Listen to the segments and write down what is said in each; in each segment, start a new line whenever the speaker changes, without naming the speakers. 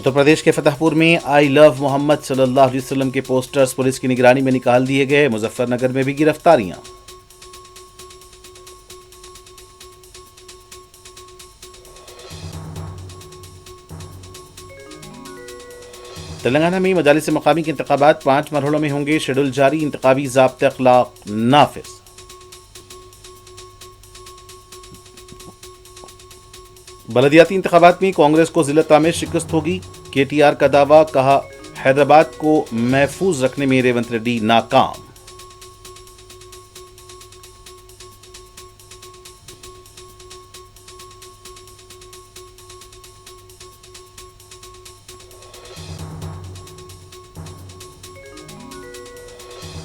उत्तर प्रदेश के फतेहपुर में I love Mohammad सल्लल्लाहु अलैहि वसल्लम के पोस्टर्स पुलिस की निगरानी में निकाल दिए गए। मुजफ्फरनगर में भी गिरफ्तारियां। तेलंगाना में मजालिस मकामी के इंतखाबात 5 मरहलों में होंगे। शेड्यूल जारी, इंतखाबी ज़ाब्ते अखलाक नाफिज। बलदियाती इंतखाबात में कांग्रेस को जिलता में शिकस्त होगी। केटीआर का दावा, कहा हैदराबाद को महफूज रखने में रेवंत रेड्डी नाकाम।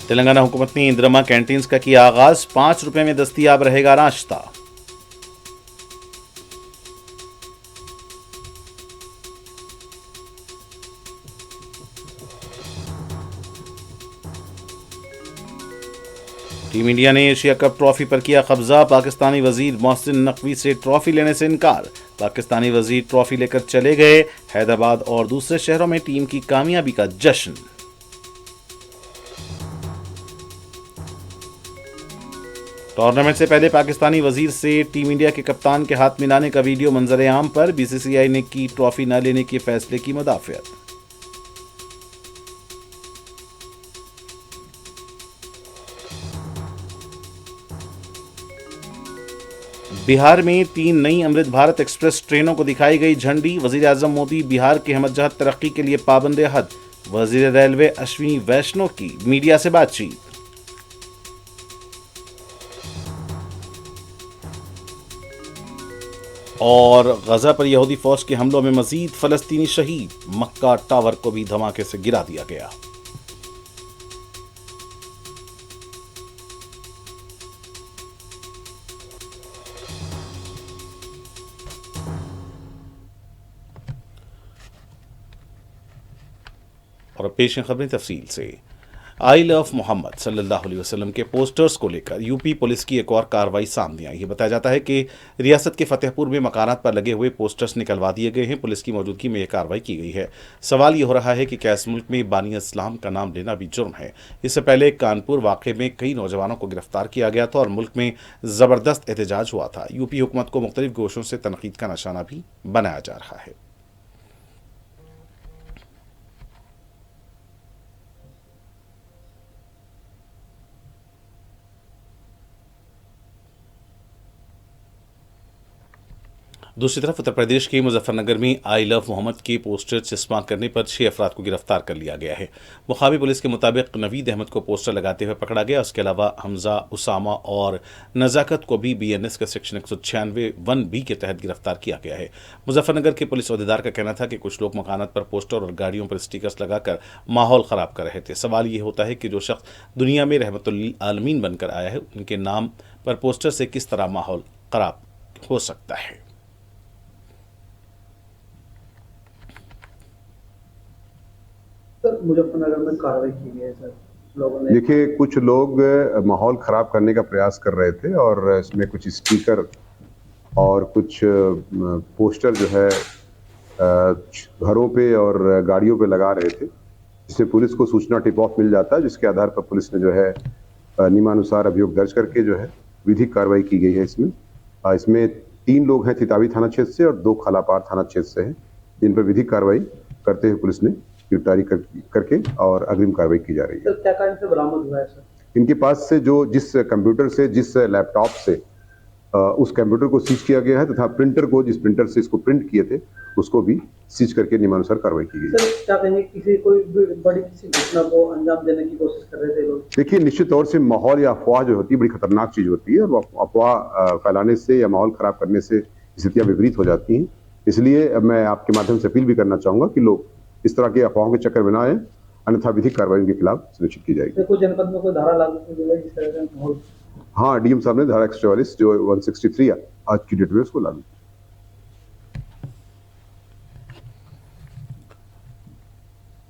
तेलंगाना हुकूमत ने इंदिरमा कैंटीन्स का किया आगाज। 5 रुपए में दस्तयाब रहेगा नाश्ता। टीम इंडिया ने एशिया कप ट्रॉफी पर किया कब्जा। पाकिस्तानी वजीर मोहसिन नकवी से ट्रॉफी लेने से इनकार। पाकिस्तानी वजीर ट्रॉफी लेकर चले गए। हैदराबाद और दूसरे शहरों में टीम की कामयाबी का जश्न। टूर्नामेंट से पहले पाकिस्तानी वजीर से टीम इंडिया के कप्तान के हाथ मिलाने का वीडियो मंजर-ए-आम पर। बीसीसीआई ने की ट्रॉफी न लेने के फैसले की मुदाफियत। बिहार में 3 नई अमृत भारत एक्सप्रेस ट्रेनों को दिखाई गई झंडी। वजीर आजम मोदी बिहार के हमत तरक्की के लिए पाबंद हद। वजीर रेलवे अश्विनी वैष्णव की मीडिया से बातचीत। और गजा पर यहूदी फौज के हमलों में मजीद फलस्तीनी शहीद। मक्का टावर को भी धमाके से गिरा दिया गया। और पेश हैं खबरें तफसील से। आई लव मोहम्मद सल्लल्लाहु अलैहि वसल्लम के पोस्टर्स को लेकर यूपी पुलिस की एक और कार्रवाई सामने आई है। बताया जाता है कि रियासत के फतेहपुर में मकानात पर लगे हुए पोस्टर्स निकलवा दिए गए हैं। पुलिस की मौजूदगी में यह कार्रवाई की गई है। सवाल ये हो रहा है कि क्या इस मुल्क में बानी इस्लाम का नाम लेना भी जुर्म है। इससे पहले कानपुर वाक़े में कई नौजवानों को गिरफ्तार किया गया था और मुल्क में ज़बरदस्त एहतजाज हुआ था। यूपी हुकूमत को मुख्तलिफ गोशों से तनकीद का निशाना भी बनाया जा रहा है। दूसरी तरफ उत्तर प्रदेश के मुजफ्फरनगर में आई लव मोहम्मद के पोस्टर चस्पा करने पर 6 अफराद को गिरफ्तार कर लिया गया है। मुकामी पुलिस के मुताबिक नवीद अहमद को पोस्टर लगाते हुए पकड़ा गया। उसके अलावा हमजा, उसामा और नजाकत को भी बीएनएस के सेक्शन 196 1B के तहत गिरफ्तार किया गया है। मुजफ्फरनगर के पुलिस अहदेदार का कहना था कि कुछ लोग मकानात पर पोस्टर और गाड़ियों पर स्टिकर्स लगाकर माहौल खराब कर रहे थे। सवाल ये होता है कि जो शख्स दुनिया में रहमतुल आलमीन बनकर आया है, उनके नाम पर पोस्टर से किस तरह माहौल खराब हो सकता है।
सर, मुजफ्फरनगर में कार्रवाई की गई है सर, लोगों ने।
देखिए, कुछ लोग माहौल खराब करने का प्रयास कर रहे थे और इसमें कुछ स्पीकर और कुछ पोस्टर जो है घरों पे और गाड़ियों पे लगा रहे थे, जिससे पुलिस को सूचना टिप ऑफ मिल जाता है, जिसके आधार पर पुलिस ने जो है नियमानुसार अभियोग दर्ज करके जो है विधिक कार्रवाई की गई है। इसमें 3 लोग हैं तितावी थाना क्षेत्र से और 2 खालापार थाना क्षेत्र से हैं, जिन पर विधिक कार्रवाई करते हुए पुलिस ने गिरफ्तारी करके और अग्रिम कार्रवाई की जा रही है।
सर, क्या कारण से बरामद हुआ है सर?
इनके पास से जिस कंप्यूटर से, जिस लैपटॉप से उस कंप्यूटर को सीज किया गया है तथा प्रिंटर को, जिस प्रिंटर से इसको प्रिंट किए थे, उसको भी सीज करके नियमानुसार कार्रवाई की गई है।
सर, क्या कहेंगे, किसी बड़ी घटना को अंजाम देने की कोशिश कर रहे थे लोग?
देखिए, निश्चित तौर से माहौल या अफवाह जो होती है बड़ी खतरनाक चीज होती है और अफवाह फैलाने से या माहौल खराब करने से स्थितियां विपरीत हो जाती हैं। इसलिए मैं आपके माध्यम से अपील भी करना चाहूंगा कि लोग इस तरह के अफवाहों के चक्कर में ना आए, अन्यथा विधिक कार्रवाई के खिलाफ सुनिश्चित की जाएगी।
कोई जनपद में कोई धारा लागू की गई है जिस तरह का माहौल?
हाँ, डीएम साहब ने धारा 144 जो 163 आज की डेट में उसको लागू।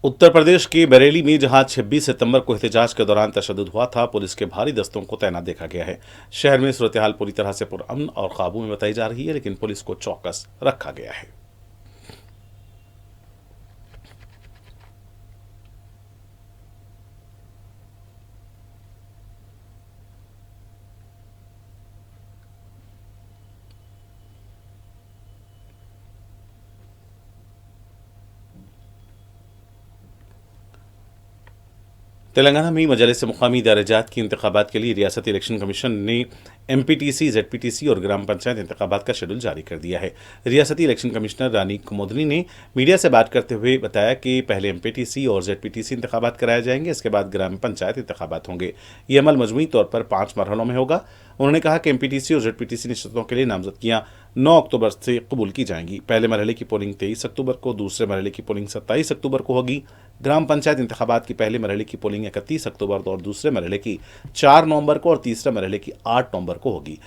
उत्तर प्रदेश के बरेली में जहां 26 सितंबर को एहतजाज के दौरान तशद्दुद हुआ था, पुलिस के भारी दस्तों को तैनात देखा गया है। शहर में सूरत हाल पूरी तरह से पुरअमन और काबू में बताई जा रही है, लेकिन पुलिस को चौकस रखा गया है। तेलंगाना में मजलिस मुकामी इदारे-जात की इंतखाबात के लिए रियासती इलेक्शन कमीशन ने एमपीटीसी, जेडपीटीसी और ग्राम पंचायत इंतखाबात का शेड्यूल जारी कर दिया है। रियासती इलेक्शन कमिश्नर रानी कुमुदनी ने मीडिया से बात करते हुए बताया कि पहले एमपीटीसी और जेडपीटीसी इंतखाबात कराए जाएंगे, इसके बाद ग्राम पंचायत इंतखाबात होंगे। ये अमल मजमूई तौर पर 5 मरहलों में होगा। उन्होंने कहा कि एमपीटीसी और जेडपीटीसी नशस्तों के लिए नामजदगियां 9 अक्टूबर से कबूल की जाएंगी। पहले मरहले की पोलिंग 23 अक्टूबर को, दूसरे मरहले की पोलिंग 27 अक्टूबर को होगी। ग्राम पंचायत इंतखाबात की पहले मरहले की पोलिंग 31 अक्टूबर और दूसरे मरहले की 4 नवंबर को और तीसरे मरहले की 8 नवंबर को होगी।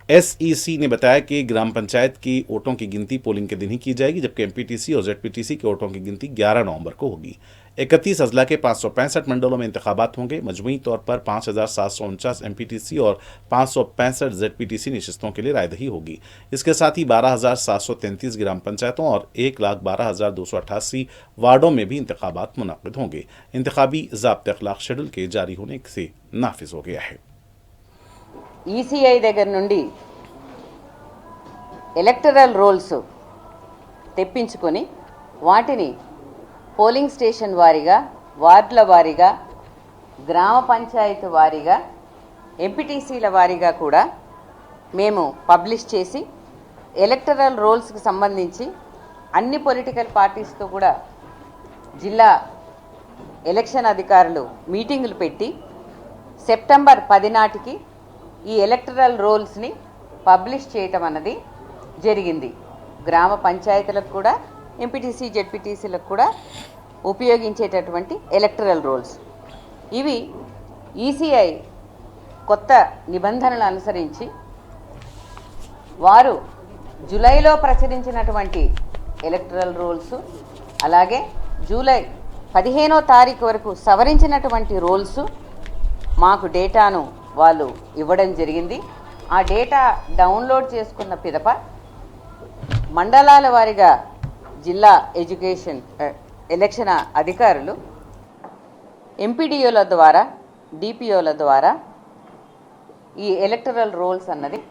एसईसी ने बताया कि ग्राम पंचायत की वोटों की गिनती पोलिंग के दिन ही की जाएगी, जबकि एमपीटीसी और जेडपीटीसी के वोटों की गिनती 11 नवंबर को होगी। 31 अजला के 565 मंडलों में इंतखाबात होंगे। मजमूई तौर पर 5749 एमपीटीसी और 565 जेडपीटीसी नशस्तों के लिए रायदही होगी। इसके साथ ही 12733 ग्राम पंचायतों और 1,12,288 वार्डों में भी इंतखाबात मुनक्किद होंगे। इंतखाबी ज़ाब्ते अखलाक शेड्यूल के जारी होने से नाफिज हो गया है।
ఈసీఐ దగ్గర నుండి ఎలక్టరల్ రోల్స్ తెప్పించుకొని వాటిని పోలింగ్ స్టేషన్ వారీగా, వార్డుల వారీగా, గ్రామ పంచాయతీ వారీగా, ఎంపీటీసీల వారీగా కూడా మేము పబ్లిష్ చేసి ఎలక్టరల్ రోల్స్కి సంబంధించి అన్ని పొలిటికల్ పార్టీస్తో కూడా జిల్లా ఎలక్షన్ అధికారులు మీటింగులు పెట్టి సెప్టెంబర్ 10 నాటికి ఈ ఎలక్టరల్ రోల్స్ని పబ్లిష్ చేయటం అన్నది జరిగింది. గ్రామ పంచాయతీలకు కూడా, ఎంపీటీసీ, జెడ్పీటీసీలకు కూడా ఉపయోగించేటటువంటి ఎలక్టరల్ రోల్స్ ఇవి ఈసీఐ కొత్త నిబంధనలు అనుసరించి వారు జూలైలో ప్రచురించినటువంటి ఎలక్టరల్ రోల్స్, అలాగే జూలై 15వ తారీఖు వరకు సవరించినటువంటి రోల్స్ మాకు డేటాను వాళ్ళు ఇవ్వడం జరిగింది. ఆ డేటా డౌన్లోడ్ చేసుకున్న పిదప మండలాల వారీగా జిల్లా ఎలక్షన్ అధికారులు ఎంపీడీఓల ద్వారా, డిపిఓల ద్వారా ఈ ఎలక్టరల్ రోల్స్ అన్నది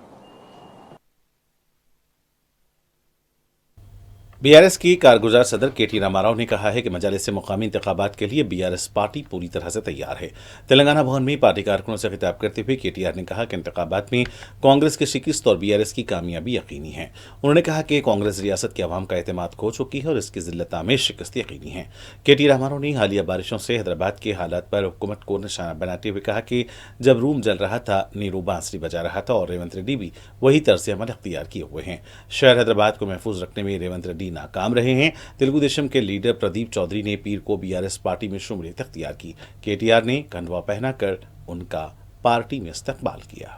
बीआरएस की कारगुजार सदर केटी रामाराव ने कहा है कि मजालिस से मुकामी इंतखाबात के लिए बीआरएस पार्टी पूरी तरह से तैयार है। तेलंगाना भवन में पार्टी कारकुनों से खिताब करते हुए केटीआर ने कहा कि इंतखाबात में कांग्रेस की शिकस्त और बीआरएस की कामयाबी यकीनी है। उन्होंने कहा कि कांग्रेस रियासत के अवाम का एतमाद खो चुकी है और इसकी जिल्लत आमेज शिकस्त यकीनी है। केटी रामाराव ने हालिया बारिशों से हैदराबाद के हालात पर हुकूमत को निशाना बनाते हुए कहा कि जब रूम जल रहा था, नीरू बांसुरी बजा रहा था और रेवंत रेड्डी भी वही तर्ज अमल अख्तियार किए हुए हैं। शहर हैदराबाद को महफूज रखने में रेवंत रेड्डी नाकाम रहे हैं। तेलुगु देशम के लीडर प्रदीप चौधरी ने पीर को बीआरएस पार्टी में शुमूलियत अख्तियार की। केटीआर ने कंडवा पहनाकर उनका पार्टी में इस्तकबाल किया।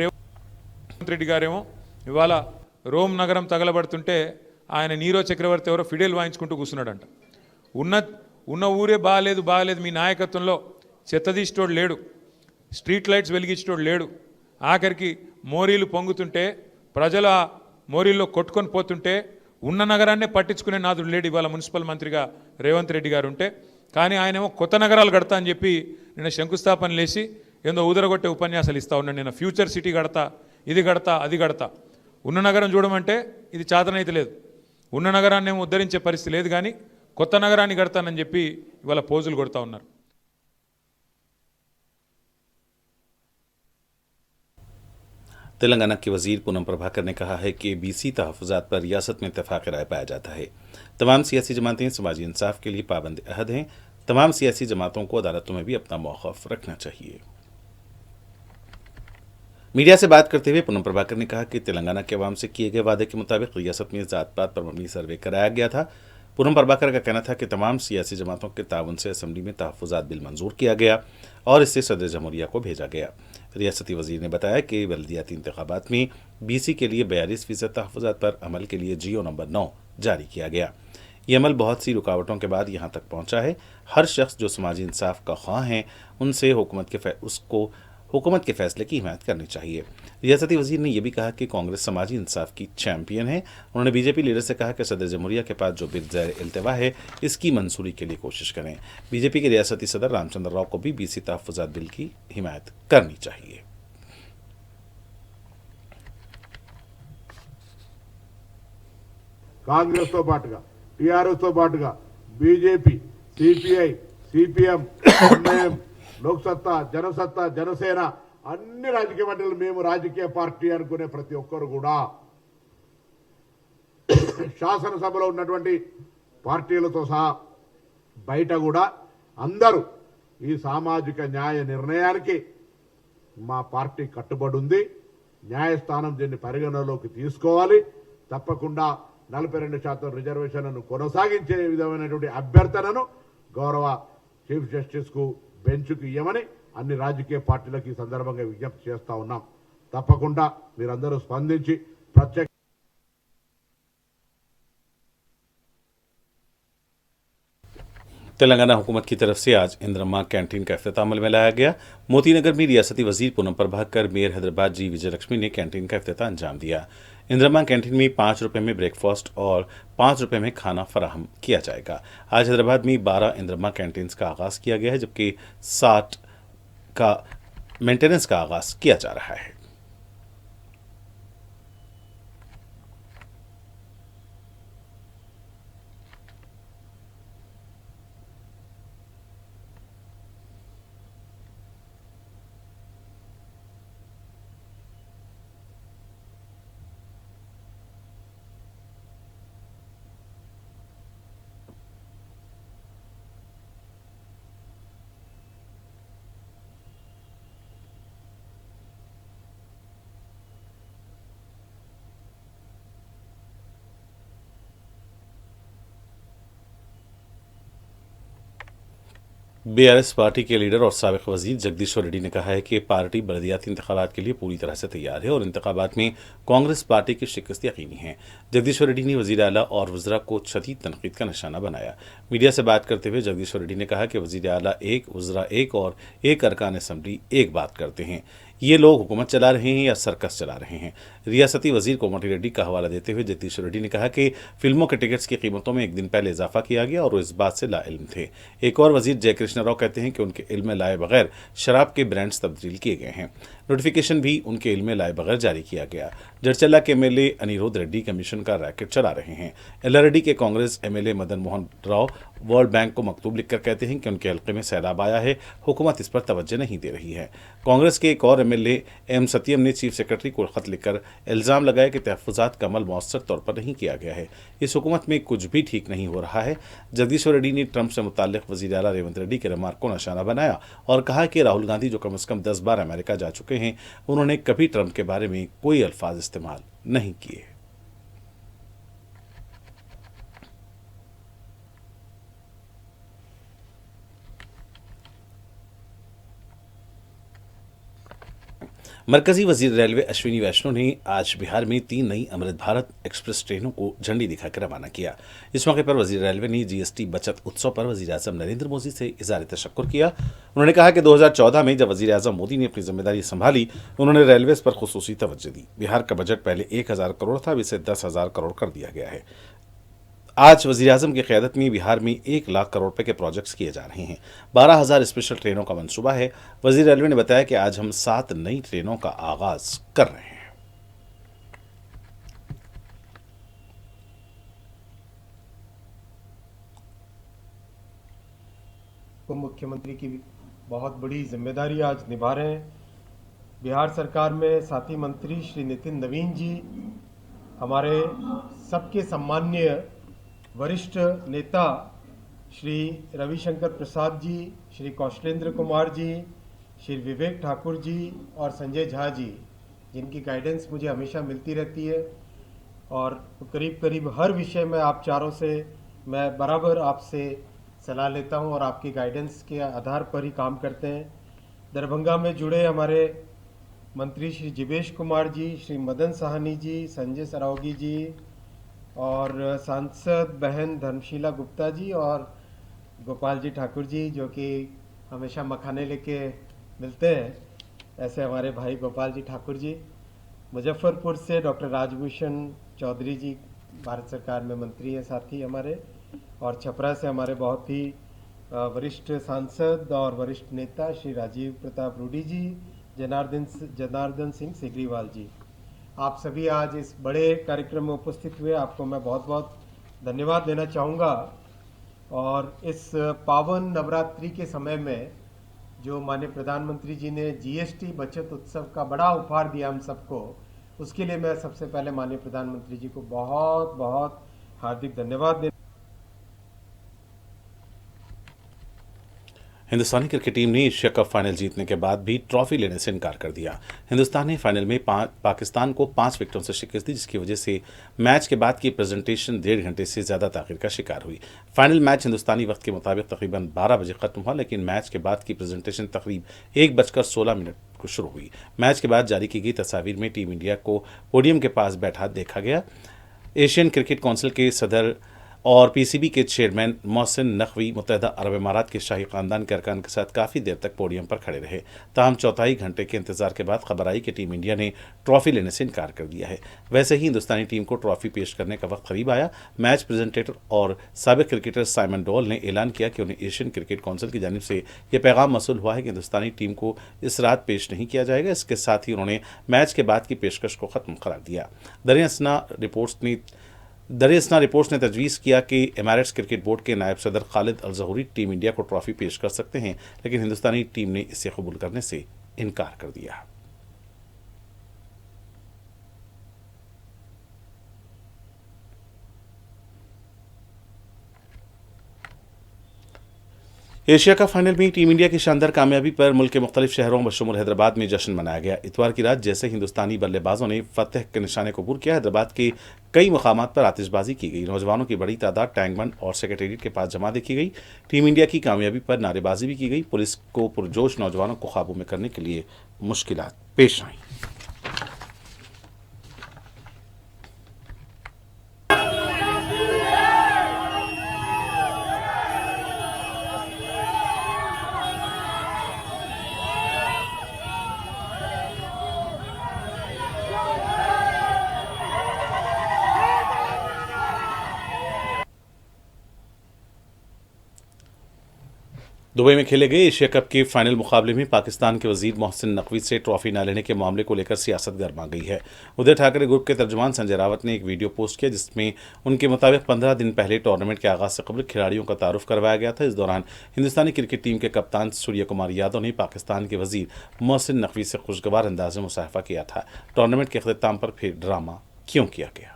రేవంత్ రెడ్డి గారేమో ఇవాళ రోమ్ నగరం తగలబడుతుంటే ఆయన నీరో చక్రవర్తి ఎవరో ఫిడేల్ వాయించుకుంటూ కూర్చున్నాడంట. ఉన్న ఊరే బాగలేదు మీ నాయకత్వంలో, చెత్తదీసేటోడు లేడు, స్ట్రీట్ లైట్స్ వెలిగించేటోడు లేడు, ఆఖరికి మోరీలు పొంగుతుంటే ప్రజల మోరీల్లో కొట్టుకొని పోతుంటే ఉన్న నగరాన్నే పట్టించుకునే నాదుడు లేడు ఇవాళ మున్సిపల్ మంత్రిగా రేవంత్ రెడ్డి గారు ఉంటే. కానీ ఆయనేమో కొత్త నగరాలు కడతా అని చెప్పి నిన్న శంకుస్థాపన లేచి ఏందో ఊదరగొట్టే ఉపన్యాసాలు ఇస్తా ఉన్నాను. నేను ఫ్యూచర్ సిటీ కడతా, ఇది కడతా, అది కడతా. ఉన్న నగరం చూడమంటే ఇది చాతనైతే లేదు. ఉన్న నగరాన్ని ఏమో ఉద్ధరించే పరిస్థితి లేదు, కానీ కొత్త నగరాన్ని కడతానని చెప్పి ఇవాళ పోజులు కొడతా ఉన్నారు.
तेलंगाना के वजीर पूनम प्रभाकर ने कहा है कि बीसी तहफ़्फ़ुज़ात पर रियासत में इत्तेफ़ाक़ राय पाया जाता है। तमाम सियासी जमातें समाजी इंसाफ के लिए पाबंद अहद हैं। तमाम सियासी जमातों को अदालतों में भी अपना मौक़िफ़ रखना चाहिए। मीडिया से बात करते हुए पूनम प्रभाकर ने कहा कि तेलंगाना के अवाम से किए गए वादे के मुताबिक रियासत में ज़ात पात पर मबनी सर्वे कराया गया था। पूनम प्रभाकर का कहना था कि तमाम सियासी जमातों के ताउन से असम्बली में तहफ़्फ़ुज़ात बिल मंजूर किया गया और इससे सदर जमहूरिया को भेजा गया। रियासती वजीर ने बताया कि बल्दियाती इंतखाबात में बीसी के लिए 42% तहफ़्फ़ुज़ात पर अमल के लिए जीओ नंबर 9 जारी किया गया। ये अमल बहुत सी रुकावटों के बाद यहाँ तक पहुँचा है। हर शख्स जो समाजी इंसाफ का ख्वाह हैं, उनसे हुकूमत के फैसले की हिमायत करनी चाहिए। रियासती वजीर ने यह भी कहा कि कांग्रेस समाजी इंसाफ की चैंपियन है। उन्होंने बीजेपी लीडर से कहा कि सदर जमहूरिया के पास जो बिल ज़ैर इल्तवा है, इसकी मंजूरी के लिए कोशिश करें। बीजेपी के रियासती सदर रामचंद्र राव को भी बीसी तहफ़्फ़ुज़ात बिल की हिमायत करनी चाहिए।
కాంగ్రెస్తో పాటుగా టీఆర్ఎస్తో పాటుగా BJP, CPI, CPM, MIM, Loksatta, Janasatta, Janasena అన్ని రాజకీయ పార్టీలు మేము రాజకీయ పార్టీ అనుకునే ప్రతి ఒక్కరు కూడా శాసనసభలో ఉన్నటువంటి పార్టీలతో సహా బయట కూడా అందరూ ఈ సామాజిక న్యాయ నిర్ణయానికి మా పార్టీ కట్టుబడి ఉంది. న్యాయస్థానం దీన్ని పరిగణలోకి తీసుకోవాలి. తప్పకుండా 42% రిజర్వేషన్లను కొనసాగించే విధమైనటువంటి అభ్యర్థనను గౌరవ చీఫ్ జస్టిస్కు బెంచ్కు ఇవ్వమని అన్ని రాజకీయ పార్టీలకు ఈ సందర్భంగా విజ్ఞప్తి చేస్తా ఉన్నాం. తప్పకుండా మీరందరూ స్పందించి ప్రత్యేక
तेलंगाना हुकूमत की तरफ से आज इंद्रम्मा कैंटीन का इफ्तिताह अमल में लाया गया। मोतीनगर में रियासती वजीर पूनम प्रभाकर, मेयर हैदराबाद जी विजयलक्ष्मी ने कैंटीन का इफ्तिताह अंजाम दिया। इंद्रम्मा कैंटीन में 5 रुपये में ब्रेकफास्ट और 5 रुपये में खाना फराहम किया जाएगा। आज हैदराबाद में 12 इंद्रम्मा कैंटीन का आगाज़ किया गया है, जबकि 60 का मेंटेनेंस का आगाज़ किया जा रहा है। बीआरएस पार्टी के लीडर और साबिक वजीर जगदीश्वर रेड्डी ने कहा है कि पार्टी बलदियाती इंतखाबात के लिए पूरी तरह से तैयार है और इंतखाबात में कांग्रेस पार्टी की शिकस्त यकीनी है। जगदीश्वर रेड्डी ने वजीर आला और वज़रा को शदीद तनकीद का निशाना बनाया। मीडिया से बात करते हुए जगदीश्वर रेड्डी ने कहा कि वजीर आला एक, वज़रा एक और एक अरकान असम्बली एक बात करते हैं। ये लोग हुकूमत चला रहे हैं या सर्कस चला रहे हैं। रियासती वजीर कोमटी रेड्डी का हवाला देते हुए जगदीश्वर रेड्डी ने कहा कि फिल्मों के टिकट्स की कीमतों में एक दिन पहले इजाफा किया गया और वो इस बात से लाइल्म थे। एक और वजीर जयकृष्ण राव कहते हैं कि उनके इल्म में लाए बगैर शराब के ब्रांड्स तब्दील किए गए हैं। नोटिफिकेशन भी उनके इल्म में लाए बगैर जारी किया गया। जड़चल्ला के एमएलए अनिरुद्ध रेड्डी कमीशन का रैकेट चला रहे हैं। एल्लारेड्डी के Congress MLA Madan Mohan Rao world bank को मकतूब लिखकर कहते हैं कि उनके हल्के में सैलाब आया है, हुकूमत इस पर तवज्जो नहीं दे रही है। कांग्रेस के एक और एमएलए एम सत्यम ने चीफ सेक्रेटरी को खत लिखकर इल्ज़ाम लगाया कि तहफ़्फ़ुज़ात का अमल मौसर तौर पर नहीं किया गया है। इस हुकूमत में कुछ भी ठीक नहीं हो रहा है। जगदीश्वर रेड्डी ने ट्रंप से मुताल्लिक़ वज़ीर आला रेवंत रेड्डी के रिमार्क को निशाना बनाया और कहा कि राहुल गांधी जो कम से कम 10 बार अमेरिका जा चुके हैं, उन्होंने कभी ट्रंप के बारे में कोई अल्फाज इस्तेमाल नहीं किए। मरकजी वजीर रेलवे अश्विनी वैष्णव ने आज बिहार में 3 नई अमृत भारत एक्सप्रेस ट्रेनों को झंडी दिखाकर रवाना किया। इस मौके पर वजीर रेलवे ने जीएसटी बचत उत्सव पर वजीर आजम नरेंद्र मोदी से इज़हार तशक्कुर किया। उन्होंने कहा कि 2014 में जब वजीर आजम मोदी ने अपनी जिम्मेदारी संभाली, उन्होंने रेलवेज पर खुसूसी तवज्जो दी। बिहार का बजट पहले 1000 करोड़ था, अब इसे 10,000 करोड़ कर दिया गया है। आज वज़ीर आज़म की क़यादत में बिहार में 1 लाख करोड़ रुपए के प्रोजेक्ट्स किए जा रहे हैं। 12,000 स्पेशल ट्रेनों का मंसूबा है। वज़ीर रेलवे ने बताया कि आज हम 7 नई ट्रेनों का आगाज कर रहे हैं।
उप मुख्यमंत्री की बहुत बड़ी जिम्मेदारी आज निभा रहे हैं। बिहार सरकार में साथी मंत्री श्री नितिन नवीन जी, हमारे सबके सम्माननीय वरिष्ठ नेता श्री रविशंकर प्रसाद जी, श्री कौशलेंद्र कुमार जी, श्री विवेक ठाकुर जी और संजय झा जी, जिनकी गाइडेंस मुझे हमेशा मिलती रहती है और करीब करीब हर विषय में आप चारों से मैं बराबर आपसे सलाह लेता हूं और आपकी गाइडेंस के आधार पर ही काम करते हैं। दरभंगा में जुड़े हमारे मंत्री श्री जिवेश कुमार जी, श्री मदन साहनी जी, संजय सरावगी जी और सांसद बहन धर्मशीला गुप्ता जी और गोपाल जी ठाकुर जी, जो कि हमेशा मखाने लेके मिलते हैं, ऐसे हमारे भाई गोपाल जी ठाकुर जी। मुजफ्फरपुर से डॉक्टर राजभूषण चौधरी जी, भारत सरकार में मंत्री हैं साथी हमारे, और छपरा से हमारे बहुत ही वरिष्ठ सांसद और वरिष्ठ नेता श्री राजीव प्रताप रूडी जी, जनार्दन सिंह सिग्रीवाल जी। आप सभी आज इस बड़े कार्यक्रम में उपस्थित हुए, आपको मैं बहुत बहुत धन्यवाद देना चाहूँगा। और इस पावन नवरात्रि के समय में जो माननीय प्रधानमंत्री जी ने जीएसटी बचत उत्सव का बड़ा उपहार दिया हम सबको, उसके लिए मैं सबसे पहले माननीय प्रधानमंत्री जी को बहुत बहुत हार्दिक धन्यवाद देना।
हिंदुस्तानी क्रिकेट टीम ने एशिया कप फाइनल जीतने के बाद भी ट्रॉफी लेने से इनकार कर दिया। हिंदुस्तान ने फाइनल में पाकिस्तान को 5 विकेटों से शिकस्त दी, जिसकी वजह से मैच के बाद की प्रेजेंटेशन 1.5 घंटे से ज्यादा ताखिर का शिकार हुई। फाइनल मैच हिंदुस्तानी वक्त के मुताबिक तकरीबन 12 बजे खत्म हुआ, लेकिन मैच के बाद की प्रेजेंटेशन तकरीब 1:16 को शुरू हुई। मैच के बाद जारी की गई तस्वीर में टीम इंडिया को पोडियम के पास बैठा देखा गया। एशियन क्रिकेट काउंसिल के सदर और पीसीबी के चेयरमैन मोहसिन नकवी मुत्तहदा अरब अमारात के शाही खानदान के अरकान के साथ काफ़ी देर तक पोडियम पर खड़े रहे। ताहम 4 घंटे के इंतजार के बाद खबर आई कि टीम इंडिया ने ट्रॉफी लेने से इनकार कर दिया है। वैसे ही हिंदुस्तानी टीम को ट्रॉफी पेश करने का वक्त करीब आया। मैच प्रेजेंटेटर और साबिक क्रिकेटर साइमन डोल ने ऐलान किया कि उन्हें एशियन क्रिकेट काउंसिल की जानिब से यह पैगाम मसूल हुआ है कि हिंदुस्तानी टीम को इस रात पेश नहीं किया जाएगा। इसके साथ ही उन्होंने मैच के बाद की पेशकश को ख़त्म करार दिया। दरियासना रिपोर्ट्स ने तजवीज़ किया कि एमिरेट्स क्रिकेट बोर्ड के नायब सदर खालिद अल ज़हूरी टीम इंडिया को ट्रॉफी पेश कर सकते हैं, लेकिन हिंदुस्तानी टीम ने इसे कबूल करने से इनकार कर दिया। एशिया कप फाइनल में टीम इंडिया की शानदार कामयाबी पर मुल्क के मुख्तलिफ शहरों बशुमार हैदराबाद में जश्न मनाया गया। इतवार की रात जैसे हिंदुस्तानी बल्लेबाजों ने फतेह के निशाने को पूर किया, हैदराबाद के कई मकामात पर आतिशबाजी की गई। नौजवानों की बड़ी तादाद टैंक बंड और सेक्रेटेरिएट के पास जमा देखी गई। टीम इंडिया की कामयाबी पर नारेबाजी भी की गई। पुलिस को पुरजोश नौजवानों को काबू में करने के लिए मुश्किलात पेश आईं। दुबई में खेले गए एशिया कप के फाइनल मुकाबले में पाकिस्तान के वजीर मोहसिन नकवी से ट्रॉफी न लेने के मामले को लेकर सियासत गर्मा गई है। उदय ठाकरे ग्रुप के तर्जुमान संजय रावत ने एक वीडियो पोस्ट किया, जिसमें उनके मुताबिक 15 दिन पहले टूर्नामेंट के आगाज से कबल खिलाड़ियों का तारुफ करवाया गया था। इस दौरान हिंदुस्तानी क्रिकेट टीम के कप्तान सूर्य कुमार यादव ने पाकिस्तान के वजीर मोहसिन नकवी से खुशगवार अंदाज में मुसाफा किया था। टूर्नामेंट के अख्ताम पर फिर ड्रामा क्यों किया गया?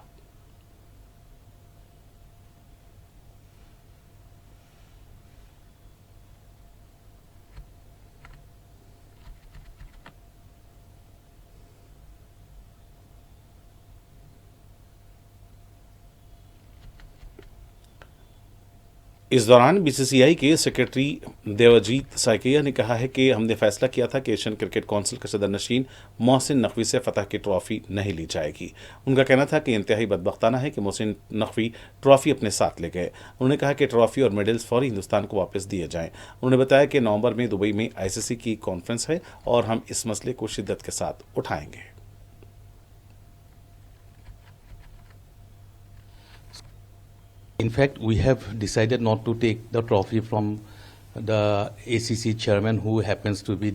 इस दौरान बीसीसीआई के सेक्रेटरी देवजीत साइकिया ने कहा है कि हमने फैसला किया था कि एशियन क्रिकेट काउंसिल के सदर नशीन मोहसिन नकवी से फतह की ट्रॉफी नहीं ली जाएगी। उनका कहना था कि इंतहाई बदबख्ताना है कि मोहसिन नकवी ट्रॉफी अपने साथ ले गए। उन्होंने कहा कि ट्रॉफी और मेडल्स फौरी हिंदुस्तान को वापस दिए जाएं। उन्होंने बताया कि नवंबर में दुबई में आईसीसी की कॉन्फ्रेंस है और हम इस मसले को शिद्दत के साथ उठाएंगे।
In fact, we have decided not to take the trophy from the ACC chairman, who happens to be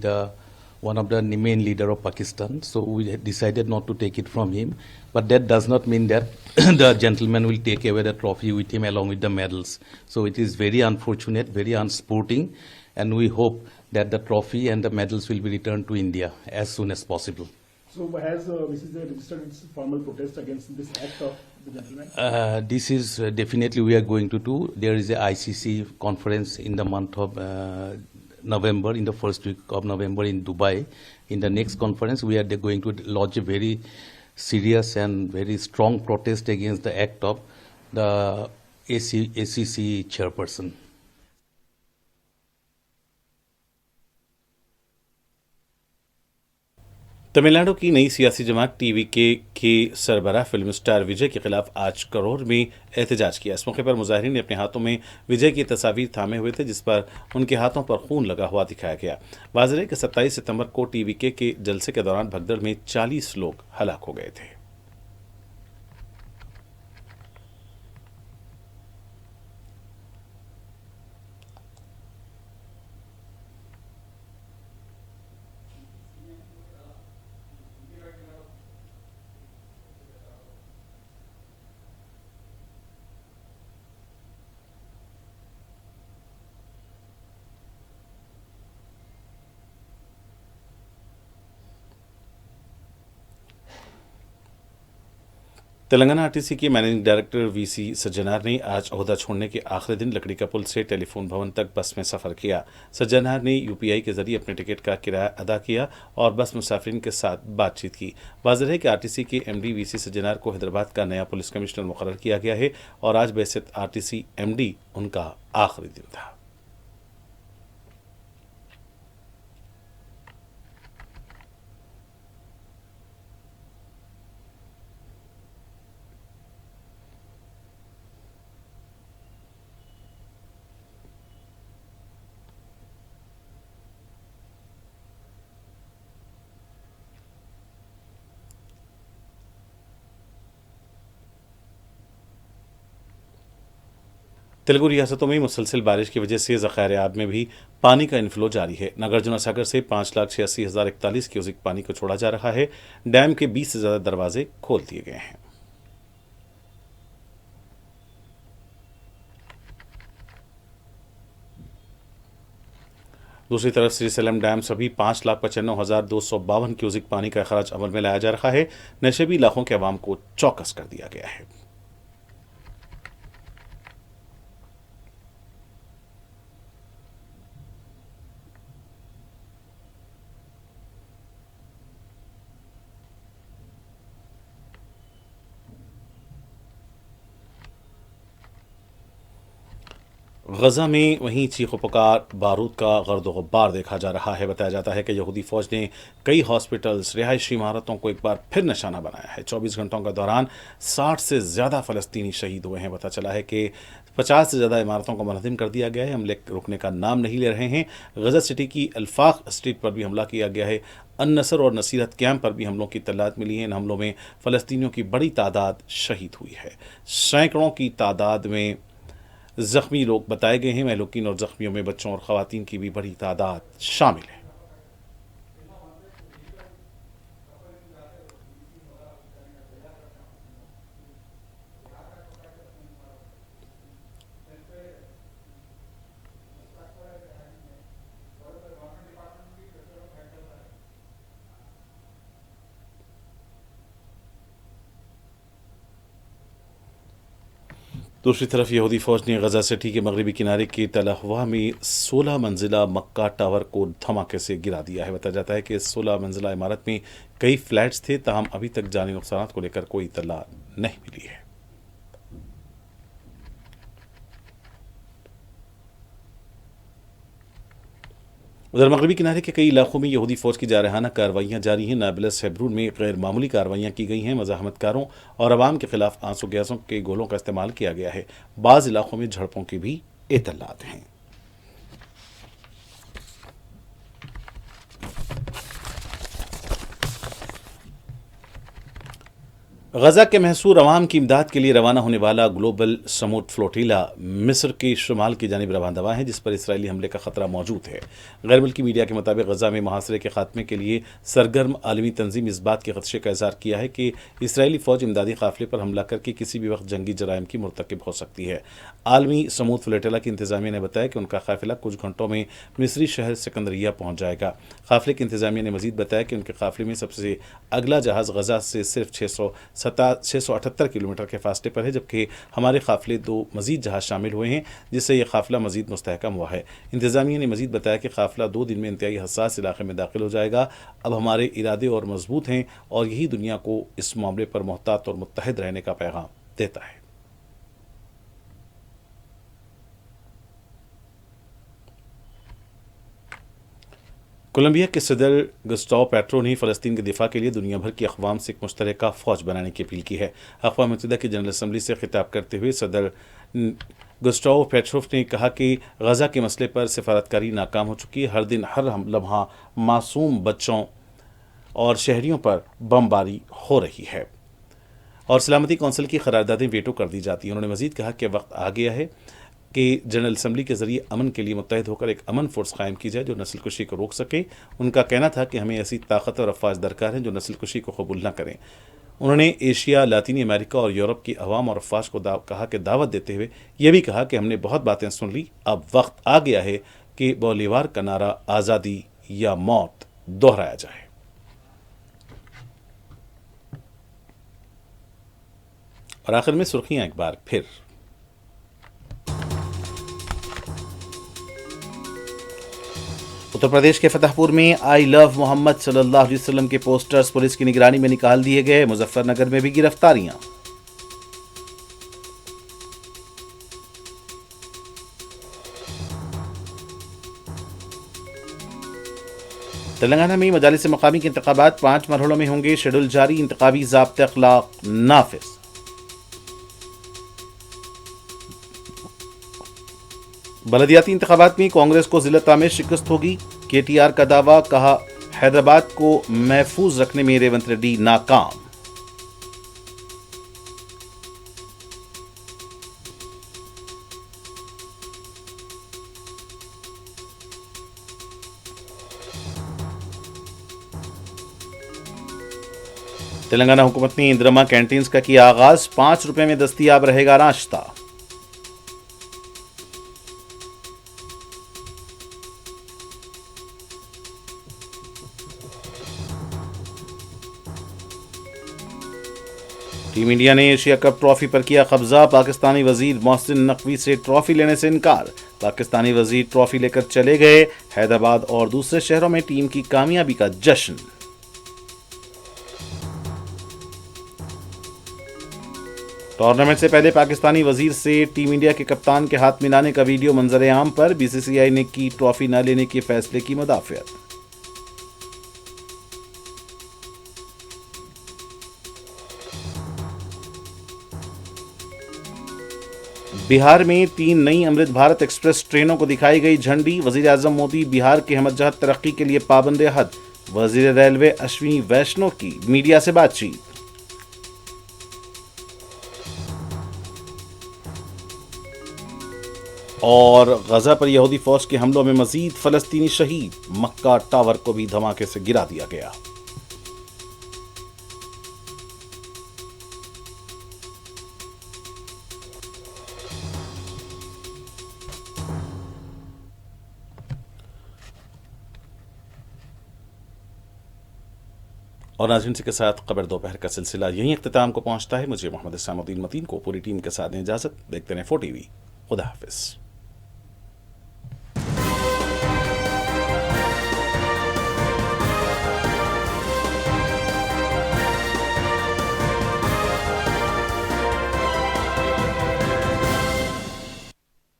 one of the main leader of Pakistan. So we had decided not to take it from him. But that does not mean that the gentleman will take away the trophy with him along with the medals. So it is very unfortunate, very unsporting, and we hope that the trophy and the medals will be returned to India as soon as possible.
So has BCCI registered its formal protest against this act of the gentleman?
This is definitely we are going to do. There is a ICC conference in the month of November, in the first week of November in Dubai. In the next conference, we are going to lodge a very serious and very strong protest against the act of the ACC chairperson.
Tamil Nadu की नई सियासी जमात TVK के सरबराह film star विजय के खिलाफ आज करोर में एहतजाज किया। इस मौके पर मुजाहिरीन ने अपने हाथों में विजय की तस्वीर थामे हुए थे, जिस पर उनके हाथों पर खून लगा हुआ दिखाया गया। वाज़ेह है कि 27 सितंबर को टीवीके के जलसे के दौरान भगदड़ में 40 लोग हलाक हो गए थे। तेलंगाना आरटीसी के मैनेजिंग डायरेक्टर वीसी सज्जनार ने आज ओहदा छोड़ने के आखिरी दिन लकड़ी का पुल से टेलीफोन भवन तक बस में सफर किया। सज्जनार ने यूपीआई के जरिए अपने टिकट का किराया अदा किया और बस मुसाफिरीन के साथ बातचीत की। वाज़ेह है कि आरटीसी के एमडी वीसी सज्जनार को हैदराबाद का नया पुलिस कमिश्नर मुकर्रर किया गया है और आज बैसित आरटीसी एमडी उनका आखिरी दिन था। तेलुगु रियासतों में मुसलसल बारिश की वजह से ज़खायर आब में भी पानी का इनफ्लो जारी है। नागार्जुना सागर से 5,86,041 क्यूसिक पानी को छोड़ा जा रहा है। डैम के 20 से ज़्यादा दरवाजे खोल दिए गए हैं। दूसरी तरफ श्रीशैलम डैम सभी 5,95,252 क्यूसिक पानी का अखराज अमल में लाया जा रहा है। नशेबी इलाकों के अवाम को चौकस कर दिया गया है। गजा में वहीं चीखो पुकार बारूद का गर्द गुब्बार देखा जा रहा है। बताया जाता है कि यहूदी फौज ने कई हॉस्पिटल्स, रिहायशी इमारतों को एक बार फिर निशाना बनाया है। 24 घंटों के दौरान 60 से ज़्यादा फ़लस्तीनी शहीद हुए हैं। पता चला है कि 50 से ज़्यादा इमारतों को मुनहदिम कर दिया गया है। हमले रुकने का नाम नहीं ले रहे हैं। गजा सिटी की अल्फाक स्ट्रीट पर भी हमला किया गया है। अन-नसर और नसीरत कैंप पर भी हमलों की इत्तलात मिली है। इन हमलों में फ़लस्तीनियों की बड़ी तादाद शहीद हुई है। सैकड़ों की तादाद में जख्मी लोग बताए गए हैं। महलूकीन और जख्मियों में बच्चों और ख़वातीन की भी बड़ी तादाद शामिल है। दूसरी तरफ यहूदी फौज ने गजा सिटी के मगरबी किनारे के तल अहवा में 16 मंजिला मक्का टावर को धमाके से गिरा दिया है। बताया जाता है कि 16 मंजिला इमारत में कई फ्लैट्स थे, ताहम अभी तक जानी नुकसान को लेकर कोई इत्तला नहीं मिली है। उधर मगरबी किनारे के कई इलाकों में यहूदी फौज की जारहाना कार्रवाइयाँ जारी हैं। नाबलस हेब्रून में गैर मामूली कार्रवाइयाँ की गई हैं। मज़ाहमतकारों और अवाम के खिलाफ आंसू गैसों के गोलों का इस्तेमाल किया गया है। बाज़ इलाकों में झड़पों की भी इत्तलात हैं। गजा के महसूर अवाम की इमदाद के लिए रवाना होने वाला ग्लोबल समूद फ्लोटीला मिस्र के शुमाल की जानिब रवाना है, जिस पर इसराइली हमले का खतरा मौजूद है। गैर मुल्की मीडिया के मुताबिक गजा में मुहासरे के खात्मे के लिए सरगर्म आलमी तंजीम इस बात के खदशे का इजहार किया है कि इसराइली फौज इमदादी काफिले पर हमला करके किसी भी वक्त जंगी जराइम की मुर्तकिब हो सकती है। आलमी समूद फ्लोटीला की इंतजामिया ने बताया कि उनका काफिला कुछ घंटों में मिस्री शहर सिकंदरिया पहुंच जाएगा। काफिले की इंतजामिया ने मजीद बताया कि उनके काफिले में सबसे अगला जहाज गजा से सिर्फ 678 किलोमीटर के फासले पर है, जबकि हमारे काफिले 2 मजीद जहाज शामिल हुए हैं, जिससे यह काफिला मजीद मुस्तहकम हुआ है। इंतजामिया ने मजीद बताया कि काफिला 2 दिन में इंतहाई हसास इलाके में दाखिल हो जाएगा। अब हमारे इरादे और मजबूत हैं और यही दुनिया को इस मामले पर मोहतात और मुत्तहिद रहने का पैगाम देता है। कोलंबिया के सदर गुस्टाओ पेट्रो ने फ़लस्तीन के दिफा के लिए दुनिया भर की अक़वाम से एक मुश्तरका फ़ौज बनाने की अपील की है। अक़वाम मुत्तहिदा की जनरल असम्बली से खिताब करते हुए सदर गुस्टाओ पेट्रो ने कहा कि गजा के मसले पर सिफारतकारी नाकाम हो चुकी है। हर दिन हर लम्हा मासूम बच्चों और शहरियों पर बमबारी हो रही है और सलामती कौंसिल की करारदादें वेटो कर दी जाती हैं। उन्होंने मजीद कहा कि वक्त आ गया है कि जनरल असम्बली के ज़रिए अमन के लिए मुत्तहिद होकर एक अमन फोर्स कायम की जाए जो नस्ल कुशी को रोक सके। उनका कहना था कि हमें ऐसी ताकत और अफवाज दरकार हैं जो नस्ल कुशी को कबूल न करें। उन्होंने एशिया, लातीनी अमेरिका और यूरोप की अवाम और अफवाज को कहा कि दावत देते हुए यह भी कहा कि हमने बहुत बातें सुन ली, अब वक्त आ गया है कि बोलीवार का नारा आज़ादी या मौत दोहराया जाए। और आखिर में सुर्खियां एक बार फिर। उत्तर प्रदेश के फतेहपुर में आई लव मोहम्मद सल्लल्लाहु अलैहि वसल्लम के पोस्टर्स पुलिस की निगरानी में निकाल दिए गए। मुजफ्फरनगर में भी गिरफ्तारियां। तेलंगाना में मजालिस मकामी के इंतखाबात 5 मरहलों में होंगे। शेड्यूल जारी, इंतखाबी ज़ाब्ते अखलाक नाफिज। बलदियाती इंतखाबात में कांग्रेस को जिलता में शिकस्त होगी। केटीआर का दावा, कहा हैदराबाद को महफूज रखने में रेवंत रेड्डी नाकाम। तेलंगाना हुकूमत ने इंदिरमा कैंटीन्स का किया आगाज। 5 रुपए में दस्तयाब रहेगा नाश्ता। टीम इंडिया ने एशिया कप ट्रॉफी पर किया कब्जा। पाकिस्तानी वजीर मोहसिन नकवी से ट्रॉफी लेने से इनकार। पाकिस्तानी वजीर ट्रॉफी लेकर चले गए। हैदराबाद और दूसरे शहरों में टीम की कामयाबी का जश्न। टूर्नामेंट से पहले पाकिस्तानी वजीर से टीम इंडिया के कप्तान के हाथ मिलाने का वीडियो मंजर आम पर। बीसीसीआई ने की ट्रॉफी न लेने के फैसले की मुदाफियत। बिहार में 3 नई अमृत भारत एक्सप्रेस ट्रेनों को दिखाई गई झंडी। वजीर आजम मोदी बिहार के हमजहत तरक्की के लिए पाबंद हद। वजीर रेलवे अश्विनी वैष्णव की मीडिया से बातचीत। और गजा पर यहूदी फौज के हमलों में मजीद फलस्तीनी शहीद। मक्का टावर को भी धमाके से गिरा दिया गया। और नाज़रीन के साथ खबर दोपहर का सिलसिला यहीं इख्तिताम को पहुंचता है। मुझे मोहम्मद इस्लामुद्दीन मतीन को पूरी टीम के साथ इजाजत। देखते रहें 4 TV। खुदा हाफिज।